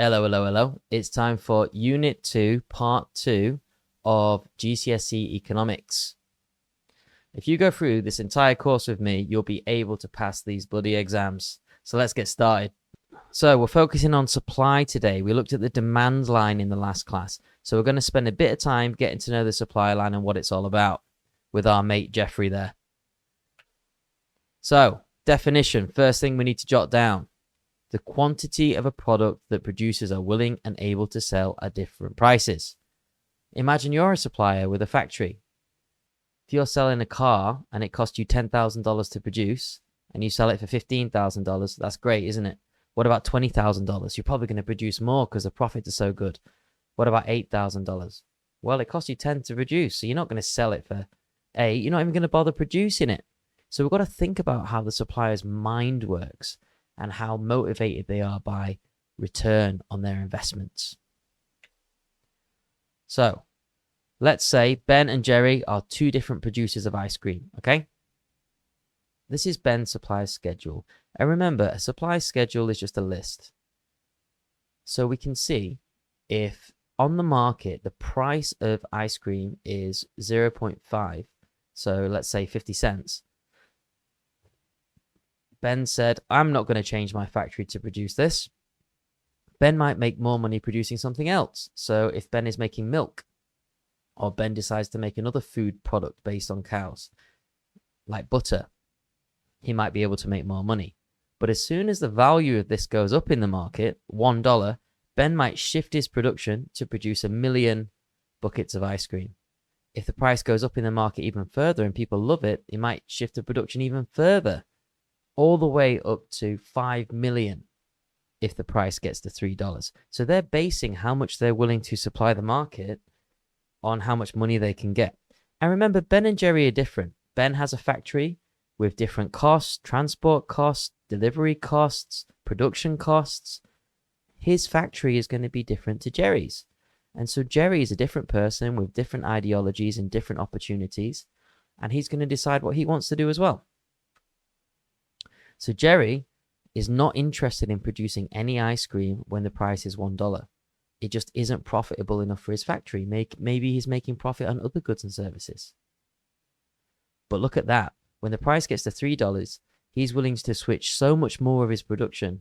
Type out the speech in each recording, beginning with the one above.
Hello, hello, hello. It's time for Unit 2, Part 2 of GCSE Economics. If you go through this entire course with me, you'll be able to pass these bloody exams. So let's get started. So we're focusing on supply today. We looked at the demand line in the last class. So we're going to spend a bit of time getting to know the supply line and what it's all about with our mate Jeffrey there. So, definition. First thing we need to jot down. The quantity of a product that producers are willing and able to sell at different prices. Imagine you're a supplier with a factory. If you're selling a car and it costs you $10,000 to produce and you sell it for $15,000, that's great, isn't it? What about $20,000? You're probably going to produce more because the profits are so good. What about $8,000? Well, it costs you 10 to produce, so you're not going to sell it for 8. You're not even going to bother producing it. So we've got to think about how the supplier's mind works and how motivated they are by return on their investments. So, let's say Ben and Jerry are two different producers of ice cream, okay? This is Ben's supply schedule. And remember, a supply schedule is just a list. So we can see if on the market, the price of ice cream is 0.5, so let's say 50 cents. Ben said, I'm not going to change my factory to produce this. Ben might make more money producing something else. So if Ben is making milk, or Ben decides to make another food product based on cows, like butter, he might be able to make more money. But as soon as the value of this goes up in the market, $1, Ben might shift his production to produce 1 million buckets of ice cream. If the price goes up in the market even further and people love it, he might shift the production even further, all the way up to 5 million if the price gets to $3. So they're basing how much they're willing to supply the market on how much money they can get. And remember, Ben and Jerry are different. Ben has a factory with different costs, transport costs, delivery costs, production costs. His factory is going to be different to Jerry's. And so Jerry is a different person with different ideologies and different opportunities. And he's going to decide what he wants to do as well. So Jerry is not interested in producing any ice cream when the price is $1. It just isn't profitable enough for his factory. Maybe he's making profit on other goods and services. But look at that. When the price gets to $3, he's willing to switch so much more of his production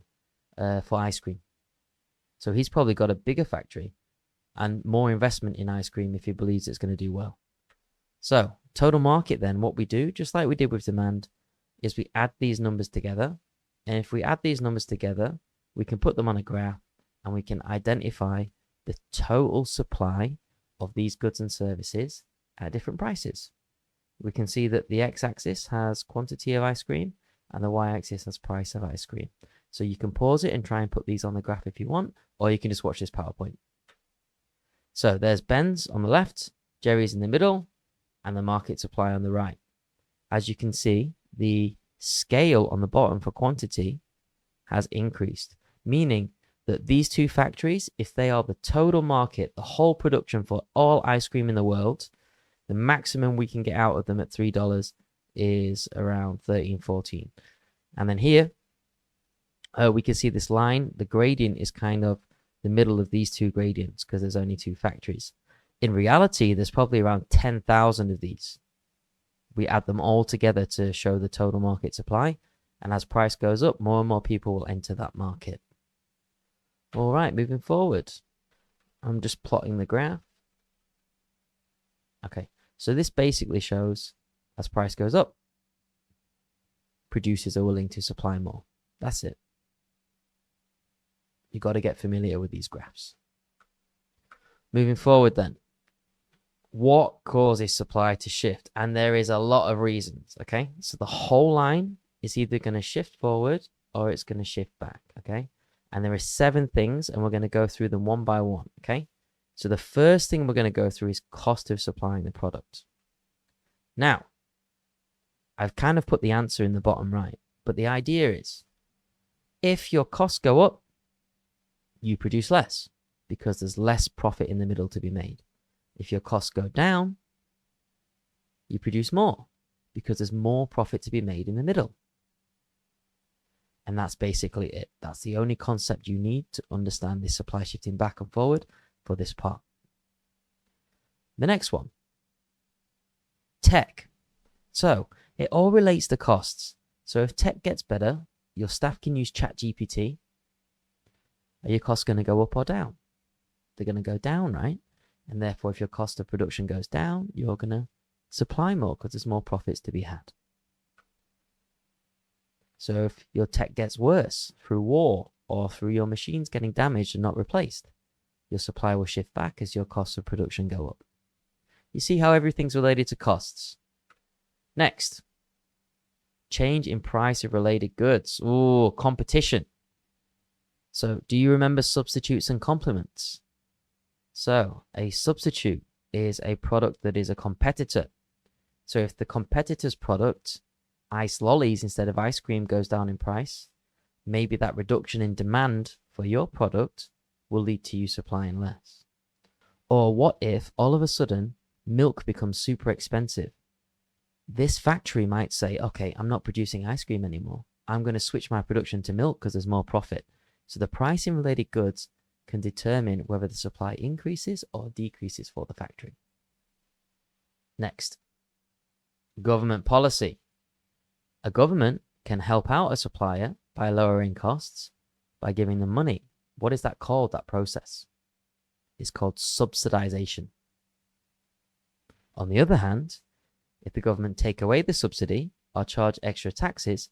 for ice cream. So he's probably got a bigger factory and more investment in ice cream if he believes it's going to do well. So total market then, what we do, just like we did with demand, is we add these numbers together. And if we add these numbers together, we can put them on a graph and we can identify the total supply of these goods and services at different prices. We can see that the x-axis has quantity of ice cream and the y-axis has price of ice cream. So you can pause it and try and put these on the graph if you want, or you can just watch this PowerPoint. So there's Ben's on the left, Jerry's in the middle, and the market supply on the right. As you can see, the scale on the bottom for quantity has increased, meaning that these two factories, if they are the total market, the whole production for all ice cream in the world, the maximum we can get out of them at $3 is around 13, 14. And then here, we can see this line, the gradient is kind of the middle of these two gradients because there's only two factories. In reality, there's probably around 10,000 of these. We add them all together to show the total market supply. And as price goes up, more and more people will enter that market. All right, moving forward. I'm just plotting the graph. Okay, so this basically shows as price goes up, producers are willing to supply more. That's it. You've got to get familiar with these graphs. Moving forward then. What causes supply to shift? And there is a lot of reasons, okay? So the whole line is either going to shift forward or it's going to shift back, okay? And there are 7 things, and we're going to go through them one by one, okay? So the first thing we're going to go through is cost of supplying the product. Now, I've kind of put the answer in the bottom right, but the idea is if your costs go up, you produce less because there's less profit in the middle to be made. If your costs go down, you produce more because there's more profit to be made in the middle. And that's basically it. That's the only concept you need to understand this supply shifting back and forward for this part. The next one, tech. So it all relates to costs. So if tech gets better, your staff can use ChatGPT. Are your costs going to go up or down? They're going to go down, right? And therefore, if your cost of production goes down, you're going to supply more because there's more profits to be had. So if your tech gets worse through war or through your machines getting damaged and not replaced, your supply will shift back as your costs of production go up. You see how everything's related to costs. Next, change in price of related goods. Ooh, competition. So do you remember substitutes and complements? So a substitute is a product that is a competitor. So if the competitor's product, ice lollies instead of ice cream, goes down in price, maybe that reduction in demand for your product will lead to you supplying less. Or what if all of a sudden milk becomes super expensive? This factory might say, okay, I'm not producing ice cream anymore. I'm going to switch my production to milk because there's more profit. So the price in related goods can determine whether the supply increases or decreases for the factory. Next, government policy. A government can help out a supplier by lowering costs by giving them money. What is that called, that process? It's called subsidization. On the other hand, if the government take away the subsidy or charge extra taxes,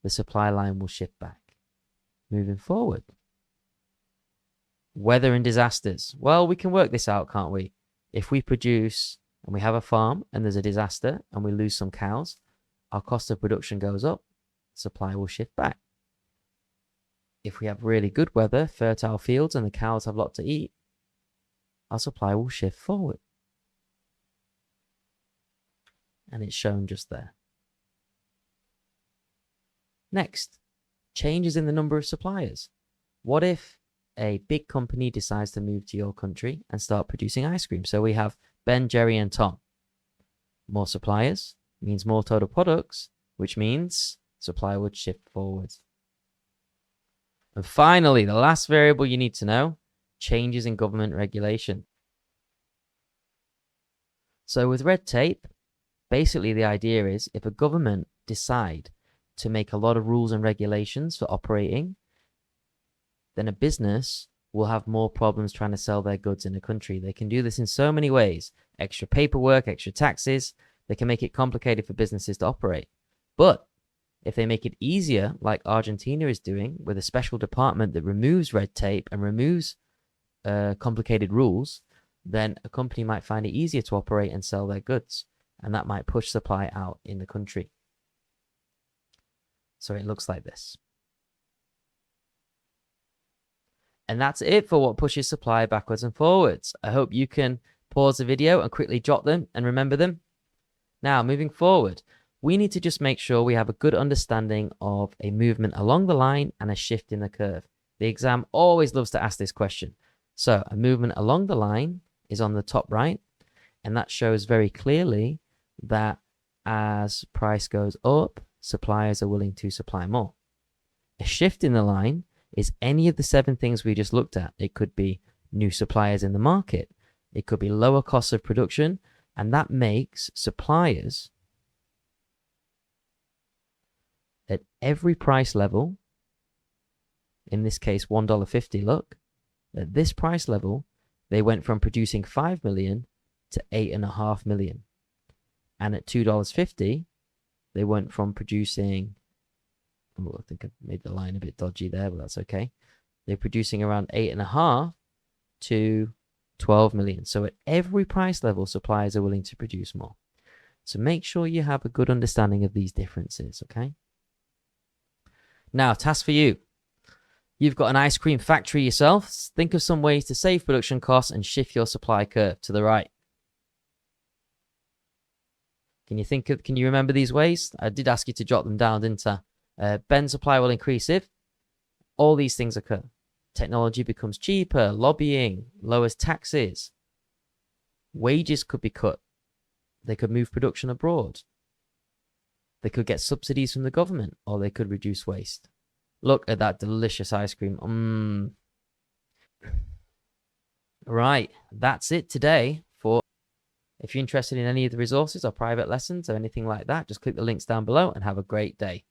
the supply line will shift back. Moving forward. Weather and disasters. Well, we can work this out, can't we? If we produce and we have a farm and there's a disaster and we lose some cows, our cost of production goes up, supply will shift back. If we have really good weather, fertile fields, and the cows have a lot to eat, our supply will shift forward. And it's shown just there. Next, changes in the number of suppliers. What if a big company decides to move to your country and start producing ice cream? So we have Ben, Jerry, and Tom. More suppliers means more total products, which means supply would shift forwards. And finally, the last variable you need to know, changes in government regulation. So with red tape, basically the idea is if a government decide to make a lot of rules and regulations for operating, then a business will have more problems trying to sell their goods in a country. They can do this in so many ways. Extra paperwork, extra taxes. They can make it complicated for businesses to operate. But if they make it easier, like Argentina is doing, with a special department that removes red tape and removes complicated rules, then a company might find it easier to operate and sell their goods. And that might push supply out in the country. So it looks like this. And that's it for what pushes supply backwards and forwards. I hope you can pause the video and quickly jot them and remember them. Now, moving forward, we need to just make sure we have a good understanding of a movement along the line and a shift in the curve. The exam always loves to ask this question. So a movement along the line is on the top right, and that shows very clearly that as price goes up, suppliers are willing to supply more. A shift in the line is any of the 7 things we just looked at. It could be new suppliers in the market. It could be lower costs of production, and that makes suppliers at every price level, in this case $1.50, look, at this price level, they went from producing 5 million to 8.5 million. And at $2.50, they went from producing, oh, I think I made the line a bit dodgy there, but that's okay. They're producing around 8.5 to 12 million. So at every price level, suppliers are willing to produce more. So make sure you have a good understanding of these differences, okay? Now, task for you. You've got an ice cream factory yourself. Think of some ways to save production costs and shift your supply curve to the right. Can you remember these ways? I did ask you to jot them down, didn't I? Ben's supply will increase if all these things occur. Technology becomes cheaper, lobbying, lowers taxes. Wages could be cut. They could move production abroad. They could get subsidies from the government, or they could reduce waste. Look at that delicious ice cream. Right, that's it today for. If you're interested in any of the resources or private lessons or anything like that, just click the links down below and have a great day.